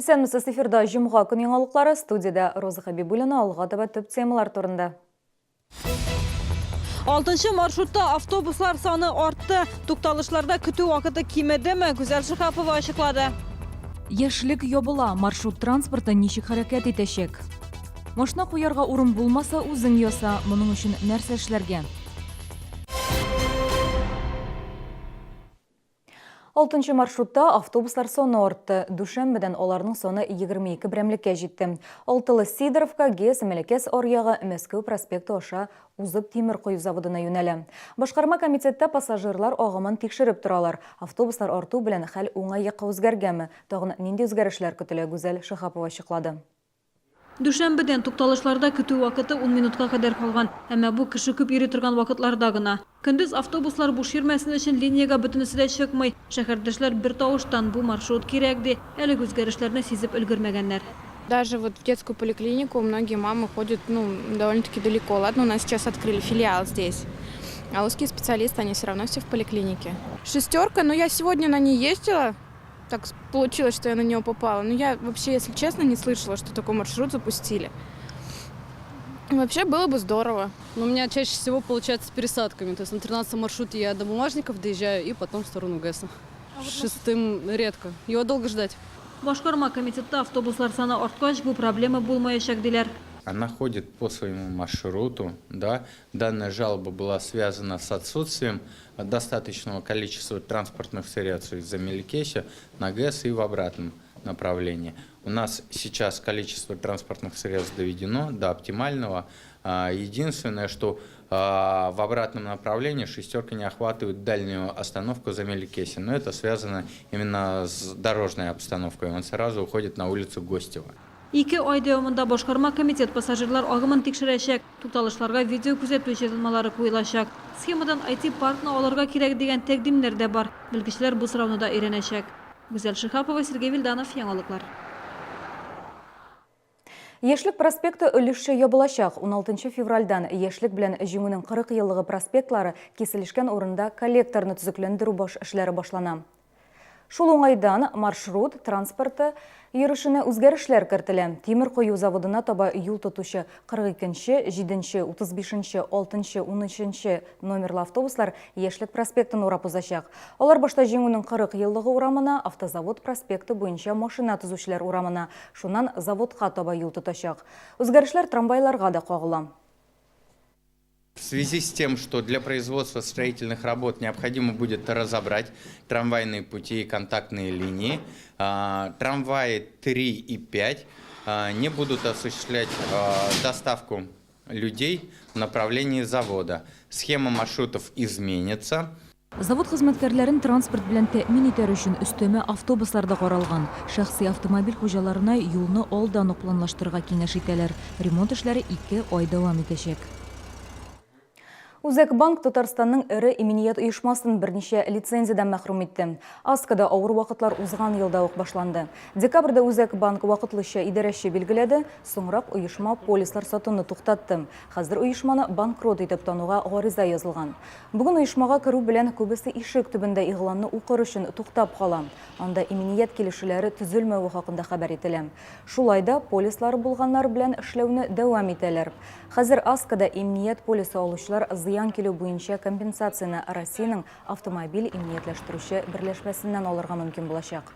Исәнмесез, эфирда жұмға күн яңалыклары, студияда Роза Хабибуллина, алға таба төп темалар турында. 6-нчы маршрутта автобуслар саны артты. Тукталышларда көтү вакыты кимәдеме? Гүзәл Шихапова ачыклады. Яшьлек ябыла, маршрут транспорты ничек хәрәкәт итәчәк? Машина куярга урын булмаса, үзең яса, моның өчен нәрсә эшләргә? 6-нчы маршрутта автобуслар саны артты. Дүшәмбедән аларның саны 22 берәмлеккә җитте. Алтылы Сидоровка, ГЭС, Мәләкәс аръягы, Мәскәү проспекты аша узып тимер кую заводына юнәлә. Башкарма комитетта пассажирлар агымын тикшереп торалар. Автобуслар арту белән хәл уңай якка үзгәргәме? Тагын нинди үзгәрешләр көтелә? Гүзәл Шихапова ачыклады. Дүшәмбедән тукталышларда көтү вакыты 10 минутка кадәр калган. Әмма бу кеше күп йөри торган вакытларда гына. Көндез автобуслар буш йөрмәсен өчен линиягә бөтенесе дә чыкмый. Шәһәрдәшләр бер тавыштан бу маршрут кирәк ди. Әле үзгәрешләрне сизеп өлгермәгәннәр. Даже вот в детскую поликлинику многие мамы ходят довольно-таки далеко. Ладно, у нас сейчас открыли филиал здесь. А узкие специалисты, они все равно все в поликлинике. Шестерка, я сегодня на ней ездила. Так получилось, что я на него попала. Но я вообще, если честно, не слышала, что такой маршрут запустили. Вообще было бы здорово. Но у меня чаще всего получается с пересадками. То есть на 13-м маршруте я до Бумажников доезжаю и потом в сторону ГЭСа. Шестым редко. Его долго ждать. Башкарма комитетта автобуслар саны арткач, бу проблема булмаячак диләр. Она ходит по своему маршруту. Да? Данная жалоба была связана с отсутствием достаточного количества транспортных средств из-за Меликеся на ГЭС и в обратном направлении. У нас сейчас количество транспортных средств доведено до оптимального. Единственное, что в обратном направлении шестерка не охватывает дальнюю остановку за Меликесе. Но это связано именно с дорожной обстановкой. Он сразу уходит на улицу Гостева. 2 ай дәвамында башкарма комитет пассажирлар агымын тикшерәчәк. Тукталышларга видео күзәтү җайланмалары куелачак. Схемадан IT паркны алырга кирәк дигән тәкъдимнәр дә бар. Белгечләр бу сорауны да өйрәнәчәк. Гүзәл Шихапова, Сергей Вильданов, яңалыклар. Яшьлек проспекты өлеше ябылачак. 16 февральдан яшьлек белән җиңүнең 40 еллыгы проспектлары киселешкән урында коллекторны төзекләндерү эшләре башлана. Шул уңайдан маршрут транспорты йөрешенә үзгәрешләр кертелә. Тимер кую заводына таба юл тотучы 42-нче, 7-нче, 35-нче, 6-нче, 10-нче номерлы автобуслар Яшьлек проспектын урап узачак. Алар башта җиңүнең 40 еллыгы урамына, автозавод проспекты буенча машина төзүчеләр урамына, шуннан заводка таба юл тотачак. Үзгәрешләр трамвайларга да кагыла. В связи с тем, что для производства строительных работ необходимо будет разобрать трамвайные пути и контактные линии, трамваи 3 и 5 не будут осуществлять доставку людей в направлении завода. Схема маршрутов изменится. Завод хезмәткәрләрен транспорт белән тәэмин итәр өчен өстәмә автобуслар да каралган. Шәхси автомобиль хуҗаларына юлны алдан ук планлаштырырга киңәш итәләр. Ремонт эшләре 2 ай дәвам итәчәк. Үзәкбанк Татарстанның ире иминiyet оешмасын берничә лицензиядан мәхрүм итте. Аскада авыр вакытлар узган елда ук башланды. Декабрьдә Үзәкбанк вакытлыча идарәче билгеләде, соңрак оешма полислар сатуны туктатты. Хәзер оешманы банкрот итеп тануга гариза язылган. Бүген оешмага керү белән күбесе ишек төбендә игъланны укыр өчен туктап кала. Анда иминiyet килешүләре төзелмәүе хакында хәбәр ителә. Шулай да полислар булганнар белән эшләүне дәвам итәләр. Хәзер Аскада иминiyet полисы алучылар зыян килү буенча компенсацияны Россиянең автомобиль иминиятләштерүче берләшмәсеннән алырга мөмкин булачак.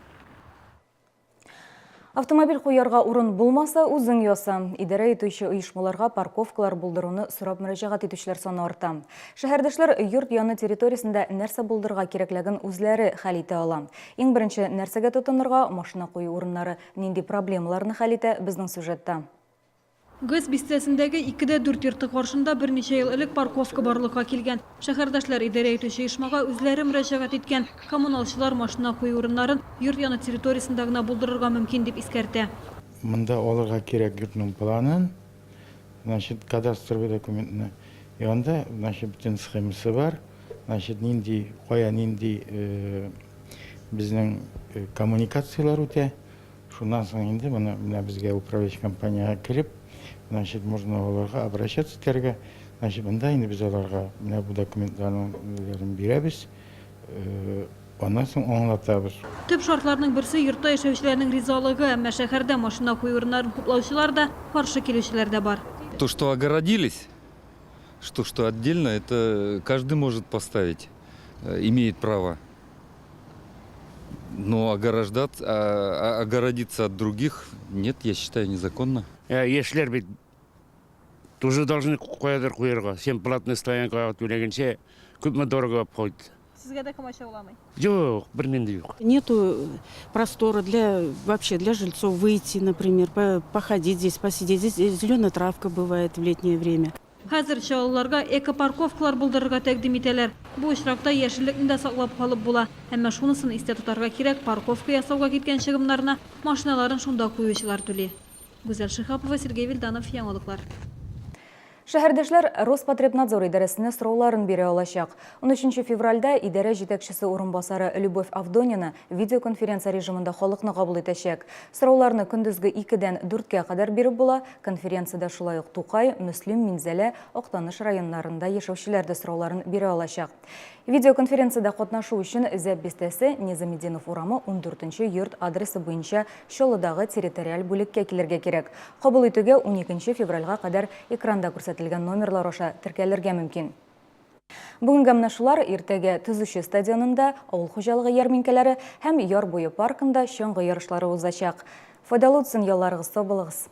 Автомобиль куярга урын булмаса, үзең яса. Идарә итүче оешмаларга парковкалар булдыруны сорап мөрәҗәгать итүчеләр саны арта. Шәһәрдәшләр йорт яны территориясендә нәрсә булдырырга кирәклеген үзләре хәл итә ала. Иң беренче нәрсәгә тотынырга, машина кую урыннары нинди проблемаларны хәл итә безнең сюжетта. ГЭС бистәсендәге 2-4 йорты каршында берничә ел элек парковка барлыкка килгән. Шәһәрдәшләр идарә итүче оешмага үзләре мөрәҗәгать иткән. Коммуналчылар машина кую урыннарын йорт яны территориясендә генә булдырырга мөмкин дип искәртә. Монда алырга кирәк йортның планын, кадастровый документны. И анда, бүтән схемасы бар. Нинди безнең коммуникациялар үтә. Шуннан соң инде менә безгә управляющий компанияга кирип, можно аларга обращаться итәргә. Монда инде без аларга менә бу документларны бирәбез. Ondan soň oňlatабыз. Төп шартларның берсе йортта яшәүчеләрнең ризалыгы, әмма шәһәрдә машина куюрыннарын хуплаучылар да, каршы килүчеләр дә бар. То, что огородились, что отдельно, это каждый может поставить, имеет право. Но огородиться от других, нет, я считаю, незаконно. Ешлер бит тоже должны куядыр куярга. Сен платный стоянка төлегенче күпме дорого койды. Сезгә дә комача уламый. Жоқ, бер менде юк. Нету простора для жильцов выйти, например, походить здесь, посидеть. Здесь зеленая травка бывает в летнее время. Хәзер чалларга эко-парковкалар булдырырга тәкъдим итәләр. Бу очракта яшеллекне дә саклап калып була. Әмма шунысын истә тотарга кирәк, парковка ясауга киткән чыгымнарына машиналарын шунда куючылар түли. Гүзәл Шихапова, Сергей Вильданов, яңалыклар. Шәһәрдәшләр Роспотребнадзор идарәсенә сорауларын бирә алачак. 13 февральдә идарә җитәкчесе урынбасары Любовь Авдонина видеоконференция режимында халыкны кабул итәчәк. Сорауларны көндезге 2-дән 4-кә кадәр биреп була. Конференциядә шулай ук Тукай, Мөслим, Минзәлә, Актаныш районнарында яшәүчеләр дә сорауларын бирә алачак. Видеоконференциядә катнашу өчен Зәп бистәсе Низамеддинов урамы 14-нче йорт адресы буенча Чолыдагы территориаль бүлеккә килергә кирәк. Кабул итүгә 12 февральгә кадәр экранда күрсәтелгән номерлар аша теркәлергә мөмкин. Бүгенге менә шулар иртәгә Төзүче стадионында, авыл хуҗалыгы ярминкәләре һәм яр буе паркында чаңгы ярышлары узачак. Файдалы үтсен ялларыгыз, сау булыгыз.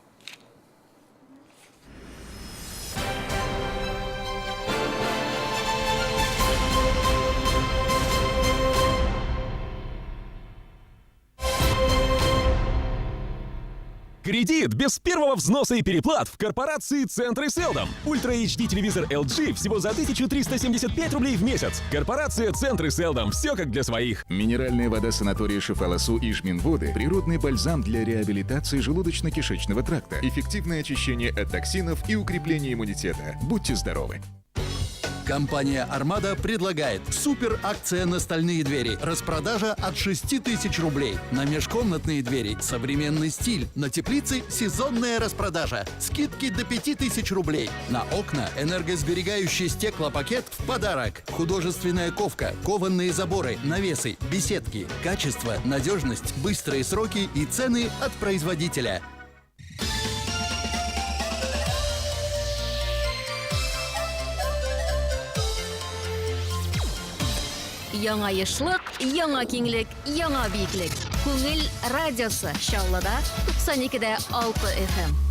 Кредит без первого взноса и переплат в корпорации Центры Селдом. Ультра HD телевизор LG всего за 1375 рублей в месяц. Корпорация Центры Селдом. Все как для своих. Минеральная вода санатория Шифаласу и Жминводы. Природный бальзам для реабилитации желудочно-кишечного тракта. Эффективное очищение от токсинов и укрепление иммунитета. Будьте здоровы. Компания «Армада» предлагает супер акция на стальные двери. Распродажа от 6000 рублей. На межкомнатные двери современный стиль. На теплицы сезонная распродажа. Скидки до 5000 рублей. На окна энергосберегающий стеклопакет в подарок. Художественная ковка, кованные заборы, навесы, беседки. Качество, надежность, быстрые сроки и цены от производителя. Яңа ешлык, яңа киңлек, яңа биеклек. Күңел радиосы Чаллыда 92.6 FM.